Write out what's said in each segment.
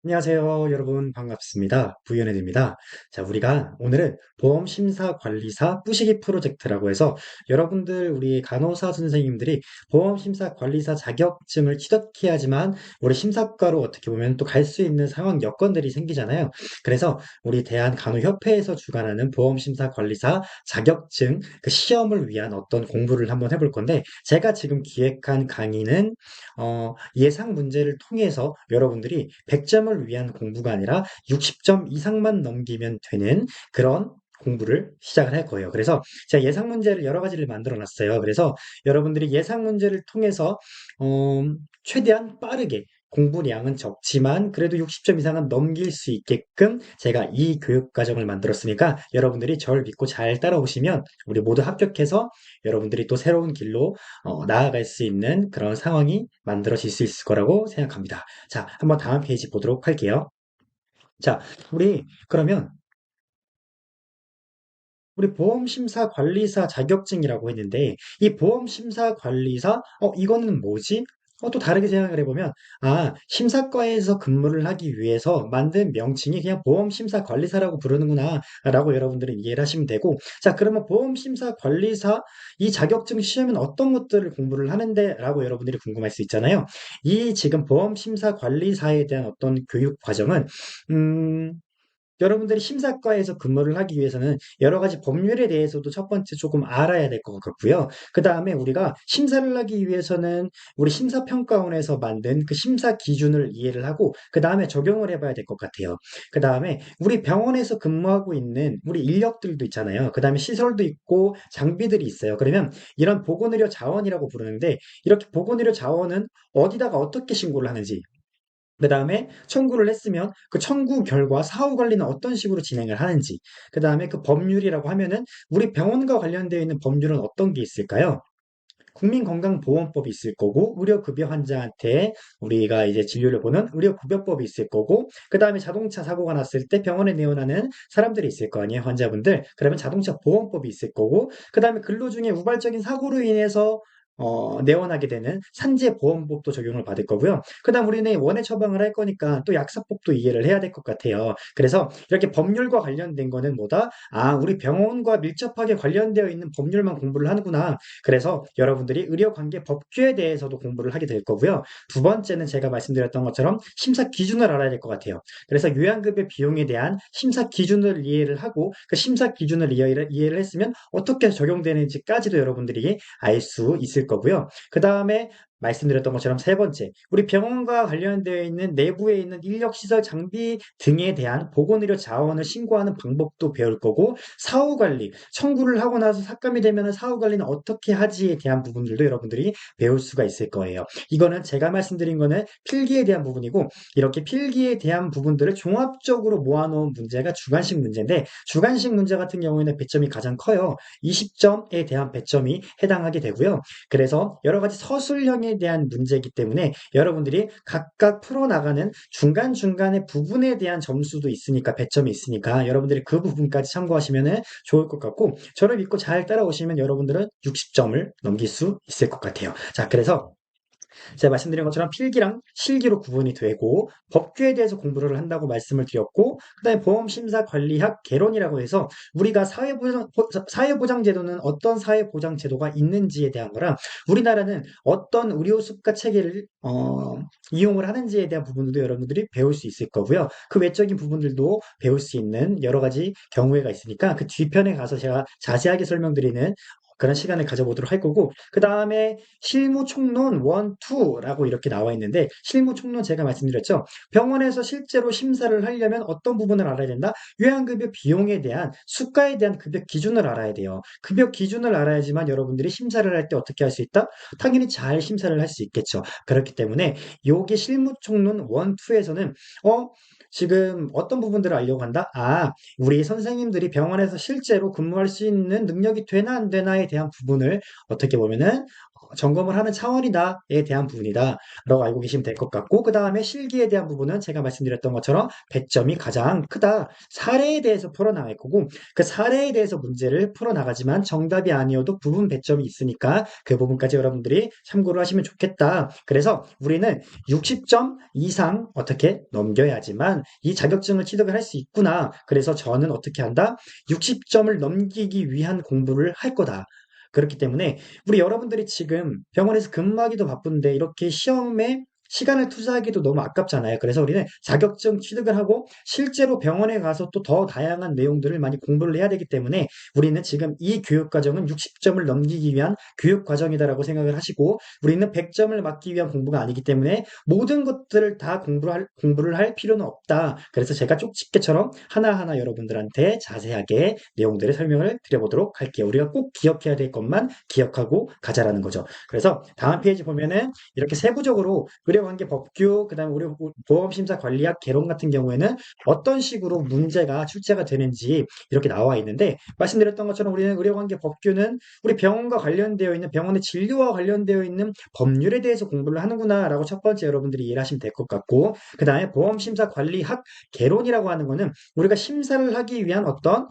안녕하세요, 여러분. 반갑습니다. 부연해드립니다. 자, 우리가 오늘은 보험심사관리사 뿌시기 프로젝트라고 해서 여러분들, 우리 간호사 선생님들이 보험심사관리사 자격증을 취득해야지만 우리 심사과로 어떻게 보면 또 갈 수 있는 상황 여건들이 생기잖아요. 그래서 우리 대한간호협회에서 주관하는 보험심사관리사 자격증 그 시험을 위한 어떤 공부를 한번 해볼 건데, 제가 지금 기획한 강의는 예상 문제를 통해서 여러분들이 100점을 위한 공부가 아니라 60점 이상만 넘기면 되는 그런 공부를 시작을 할 거예요. 그래서 제가 예상 문제를 여러 가지를 만들어 놨어요. 그래서 여러분들이 예상 문제를 통해서 어, 최대한 빠르게 공부량은 적지만 그래도 60점 이상은 넘길 수 있게끔 제가 이 교육 과정을 만들었으니까 여러분들이 저를 믿고 잘 따라오시면 우리 모두 합격해서 여러분들이 또 새로운 길로 나아갈 수 있는 그런 상황이 만들어질 수 있을 거라고 생각합니다. 자, 한번 다음 페이지 보도록 할게요. 자, 그러면 우리 보험심사관리사 자격증이라고 했는데, 이 보험심사관리사, 이거는 뭐지? 또 다르게 생각을 해보면, 심사과에서 근무를 하기 위해서 만든 명칭이 그냥 보험심사관리사라고 부르는구나, 라고 여러분들은 이해를 하시면 되고, 자, 그러면 보험심사관리사, 이 자격증 시험은 어떤 것들을 공부를 하는데, 라고 여러분들이 궁금할 수 있잖아요. 이 지금 보험심사관리사에 대한 어떤 교육 과정은, 음, 여러분들이 심사과에서 근무를 하기 위해서는 여러 가지 법률에 대해서도 첫 번째 조금 알아야 될 것 같고요. 그 다음에 우리가 심사를 하기 위해서는 우리 심사평가원에서 만든 그 심사 기준을 이해를 하고 그 다음에 적용을 해봐야 될 것 같아요. 그 다음에 우리 병원에서 근무하고 있는 우리 인력들도 있잖아요. 그 다음에 시설도 있고 장비들이 있어요. 그러면 이런 보건의료 자원이라고 부르는데 이렇게 보건의료 자원은 어디다가 어떻게 신고를 하는지 그 다음에 청구를 했으면 그 청구 결과 사후 관리는 어떤 식으로 진행을 하는지, 그 다음에 그 법률이라고 하면은 우리 병원과 관련되어 있는 법률은 어떤 게 있을까요? 국민건강보험법이 있을 거고, 의료급여 환자한테 우리가 이제 진료를 보는 의료급여법이 있을 거고, 그 다음에 자동차 사고가 났을 때 병원에 내원하는 사람들이 있을 거 아니에요, 환자분들. 그러면 자동차 보험법이 있을 거고, 그 다음에 근로 중에 우발적인 사고로 인해서 내원하게 되는 산재보험법도 적용을 받을 거고요. 그 다음 우리는 원해 처방을 할 거니까 또 약사법도 이해를 해야 될 것 같아요. 그래서 이렇게 법률과 관련된 거는 뭐다? 우리 병원과 밀접하게 관련되어 있는 법률만 공부를 하는구나. 그래서 여러분들이 의료관계 법규에 대해서도 공부를 하게 될 거고요. 두 번째는 제가 말씀드렸던 것처럼 심사 기준을 알아야 될 것 같아요. 그래서 요양급여 비용에 대한 심사 기준을 이해를 하고 그 심사 기준을 이해를 했으면 어떻게 적용되는지까지도 여러분들이 알 수 있을 거고요. 그 다음에 말씀드렸던 것처럼 세 번째, 우리 병원과 관련되어 있는 내부에 있는 인력시설 장비 등에 대한 보건의료 자원을 신고하는 방법도 배울 거고, 사후관리, 청구를 하고 나서 삭감이 되면 사후관리는 어떻게 하지에 대한 부분들도 여러분들이 배울 수가 있을 거예요. 이거는 제가 말씀드린 거는 필기에 대한 부분이고, 이렇게 필기에 대한 부분들을 종합적으로 모아놓은 문제가 주관식 문제인데, 주관식 문제 같은 경우에는 배점이 가장 커요. 20점에 대한 배점이 해당하게 되고요. 그래서 여러 가지 서술형에 대한 문제이기 때문에 여러분들이 각각 풀어나가는 중간중간의 부분에 대한 점수도 있으니까, 배점이 있으니까 여러분들이 그 부분까지 참고하시면 좋을 것 같고, 저를 믿고 잘 따라오시면 여러분들은 60점을 넘길 수 있을 것 같아요. 자, 그래서 제가 말씀드린 것처럼 필기랑 실기로 구분이 되고 법규에 대해서 공부를 한다고 말씀을 드렸고 그다음에 보험심사관리학 개론이라고 해서 우리가 사회보장제도는 어떤 사회보장제도가 있는지에 대한 거랑 우리나라는 어떤 의료수가 체계를 이용을 하는지에 대한 부분들도 여러분들이 배울 수 있을 거고요. 그 외적인 부분들도 배울 수 있는 여러 가지 경우가 있으니까 그 뒤편에 가서 제가 자세하게 설명드리는 그런 시간을 가져보도록 할 거고, 그 다음에 실무총론 1, 2라고 이렇게 나와 있는데, 실무총론 제가 말씀드렸죠. 병원에서 실제로 심사를 하려면 어떤 부분을 알아야 된다? 요양급여 비용에 대한, 수가에 대한 급여 기준을 알아야 돼요. 급여 기준을 알아야지만 여러분들이 심사를 할 때 어떻게 할 수 있다? 당연히 잘 심사를 할 수 있겠죠. 그렇기 때문에, 요게 실무총론 1, 2에서는, 지금 어떤 부분들을 알려고 한다? 우리 선생님들이 병원에서 실제로 근무할 수 있는 능력이 되나 안 되나에 대한 부분을 어떻게 보면은 점검을 하는 차원이다에 대한 부분이다 라고 알고 계시면 될 것 같고, 그 다음에 실기에 대한 부분은 제가 말씀드렸던 것처럼 배점이 가장 크다. 사례에 대해서 풀어나갈 거고, 그 사례에 대해서 문제를 풀어나가지만 정답이 아니어도 부분 배점이 있으니까 그 부분까지 여러분들이 참고를 하시면 좋겠다. 그래서 우리는 60점 이상 어떻게 넘겨야지만 이 자격증을 취득을 할 수 있구나. 그래서 저는 어떻게 한다? 60점을 넘기기 위한 공부를 할 거다. 그렇기 때문에 우리 여러분들이 지금 병원에서 근무하기도 바쁜데 이렇게 시험에 시간을 투자하기도 너무 아깝잖아요. 그래서 우리는 자격증 취득을 하고 실제로 병원에 가서 또 더 다양한 내용들을 많이 공부를 해야 되기 때문에 우리는 지금 이 교육 과정은 60점을 넘기기 위한 교육 과정이다라고 생각을 하시고, 우리는 100점을 맞기 위한 공부가 아니기 때문에 모든 것들을 다 공부를 할 필요는 없다. 그래서 제가 쪽집게처럼 하나하나 여러분들한테 자세하게 내용들을 설명을 드려보도록 할게요. 우리가 꼭 기억해야 될 것만 기억하고 가자라는 거죠. 그래서 다음 페이지 보면은 이렇게 세부적으로 의료관계 법규, 그다음에 보험심사관리학 개론 같은 경우에는 어떤 식으로 문제가 출제가 되는지 이렇게 나와 있는데, 말씀드렸던 것처럼 우리는 의료관계 법규는 우리 병원과 관련되어 있는, 병원의 진료와 관련되어 있는 법률에 대해서 공부를 하는구나라고 첫 번째 여러분들이 이해를 하시면 될 것 같고, 그 다음에 보험심사관리학 개론이라고 하는 거는 우리가 심사를 하기 위한 어떤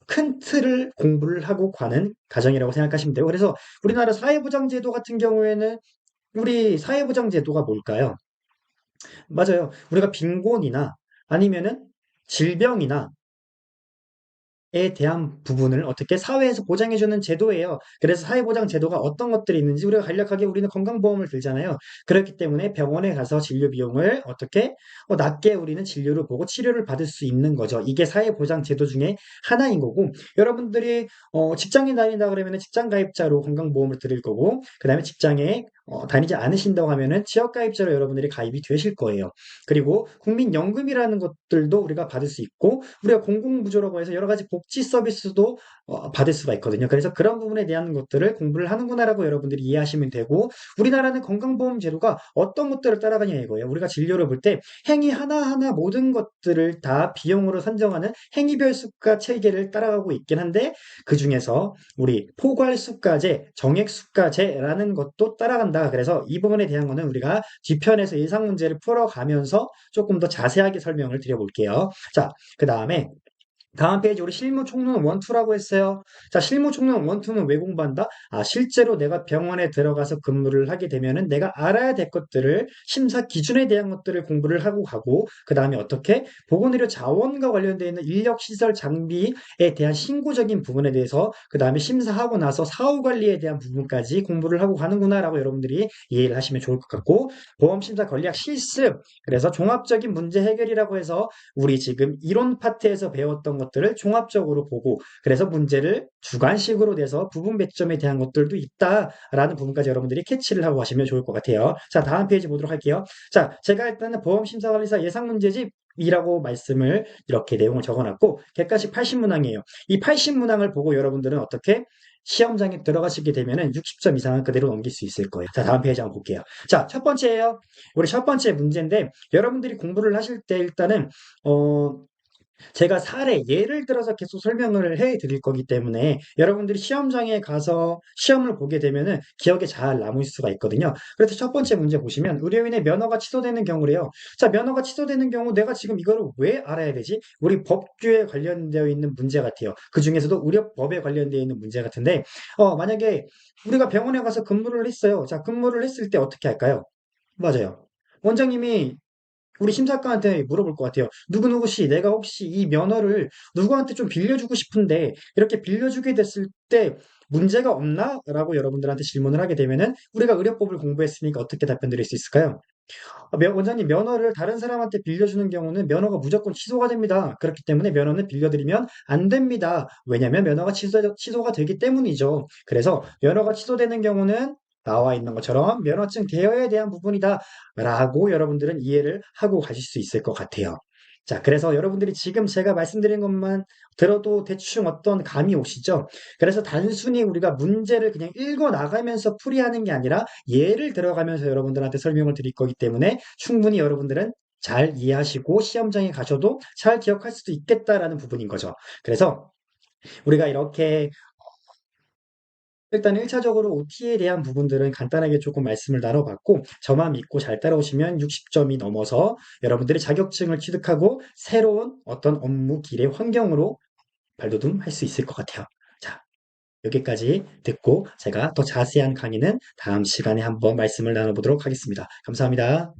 큰 틀을 공부를 하고 가는 과정이라고 생각하시면 되고, 그래서 우리나라 사회보장제도 같은 경우에는 우리 사회보장제도가 뭘까요? 맞아요. 우리가 빈곤이나 아니면은 질병이나 에 대한 부분을 어떻게 사회에서 보장해주는 제도예요. 그래서 사회보장 제도가 어떤 것들이 있는지 우리가 간략하게, 우리는 건강보험을 들잖아요. 그렇기 때문에 병원에 가서 진료 비용을 어떻게 낮게 우리는 진료를 보고 치료를 받을 수 있는 거죠. 이게 사회보장 제도 중에 하나인 거고, 여러분들이 직장에 다닌다 그러면 직장 가입자로 건강보험을 들을 거고, 그 다음에 직장에 다니지 않으신다고 하면은 지역 가입자로 여러분들이 가입이 되실 거예요. 그리고 국민연금이라는 것들도 우리가 받을 수 있고, 우리가 공공부조라고 해서 여러 가지 복지 서비스도 받을 수가 있거든요. 그래서 그런 부분에 대한 것들을 공부를 하는구나라고 여러분들이 이해하시면 되고, 우리나라는 건강보험 제도가 어떤 것들을 따라가냐 이거예요. 우리가 진료를 볼 때 행위 하나하나 모든 것들을 다 비용으로 산정하는 행위별 수가 체계를 따라가고 있긴 한데, 그 중에서 우리 포괄수가제, 정액수가제라는 것도 따라간다. 그래서 이 부분에 대한 거는 우리가 뒤편에서 예상 문제를 풀어가면서 조금 더 자세하게 설명을 드려볼게요. 자, 그 다음에 다음 페이지 우리 실무 총론 1, 2라고 했어요. 자, 실무 총론 1, 2는 왜 공부한다? 실제로 내가 병원에 들어가서 근무를 하게 되면은 내가 알아야 될 것들을, 심사 기준에 대한 것들을 공부를 하고 가고, 그 다음에 어떻게 보건의료 자원과 관련되어 있는 인력 시설 장비에 대한 신고적인 부분에 대해서, 그 다음에 심사하고 나서 사후 관리에 대한 부분까지 공부를 하고 가는구나라고 여러분들이 이해를 하시면 좋을 것 같고, 보험심사 권리학 실습, 그래서 종합적인 문제 해결이라고 해서 우리 지금 이론 파트에서 배웠던 것들을 종합적으로 보고, 그래서 문제를 주관식으로 내서 부분 배점에 대한 것들도 있다라는 부분까지 여러분들이 캐치를 하고 가시면 좋을 것 같아요. 자, 다음 페이지 보도록 할게요. 자, 제가 일단은 보험심사관리사 예상문제집 이라고 말씀을 이렇게 내용을 적어놨고, 객관식 80문항이에요. 이 80문항을 보고 여러분들은 어떻게 시험장에 들어가시게 되면은 60점 이상은 그대로 넘길 수 있을 거예요. 자, 다음 페이지 한번 볼게요. 자, 첫 번째예요. 우리 첫 번째 문제인데, 여러분들이 공부를 하실 때 일단은 어, 제가 사례, 예를 들어서 계속 설명을 해 드릴 거기 때문에 여러분들이 시험장에 가서 시험을 보게 되면은 기억에 잘 남을 수가 있거든요. 그래서 첫 번째 문제 보시면 의료인의 면허가 취소되는 경우래요. 자, 면허가 취소되는 경우 내가 지금 이거를 왜 알아야 되지? 우리 법규에 관련되어 있는 문제 같아요. 그 중에서도 의료법에 관련되어 있는 문제 같은데, 만약에 우리가 병원에 가서 근무를 했어요. 자, 근무를 했을 때 어떻게 할까요? 맞아요. 원장님이 우리 심사관한테 물어볼 것 같아요. 누구누구 씨, 내가 혹시 이 면허를 누구한테 좀 빌려주고 싶은데, 이렇게 빌려주게 됐을 때 문제가 없나? 라고 여러분들한테 질문을 하게 되면은 우리가 의료법을 공부했으니까 어떻게 답변 드릴 수 있을까요? 원장님, 면허를 다른 사람한테 빌려주는 경우는 면허가 무조건 취소가 됩니다. 그렇기 때문에 면허는 빌려드리면 안 됩니다. 왜냐면 면허가 취소가 되기 때문이죠. 그래서 면허가 취소되는 경우는 나와 있는 것처럼 면허증 대여에 대한 부분이다 라고 여러분들은 이해를 하고 가실 수 있을 것 같아요. 자, 그래서 여러분들이 지금 제가 말씀드린 것만 들어도 대충 어떤 감이 오시죠? 그래서 단순히 우리가 문제를 그냥 읽어 나가면서 풀이하는 게 아니라 예를 들어가면서 여러분들한테 설명을 드릴 거기 때문에 충분히 여러분들은 잘 이해하시고 시험장에 가셔도 잘 기억할 수도 있겠다라는 부분인 거죠. 그래서 우리가 이렇게 일단 1차적으로 OT에 대한 부분들은 간단하게 조금 말씀을 나눠봤고, 저만 믿고 잘 따라오시면 60점이 넘어서 여러분들이 자격증을 취득하고 새로운 어떤 업무 길의 환경으로 발돋움할 수 있을 것 같아요. 자, 여기까지 듣고 제가 더 자세한 강의는 다음 시간에 한번 말씀을 나눠보도록 하겠습니다. 감사합니다.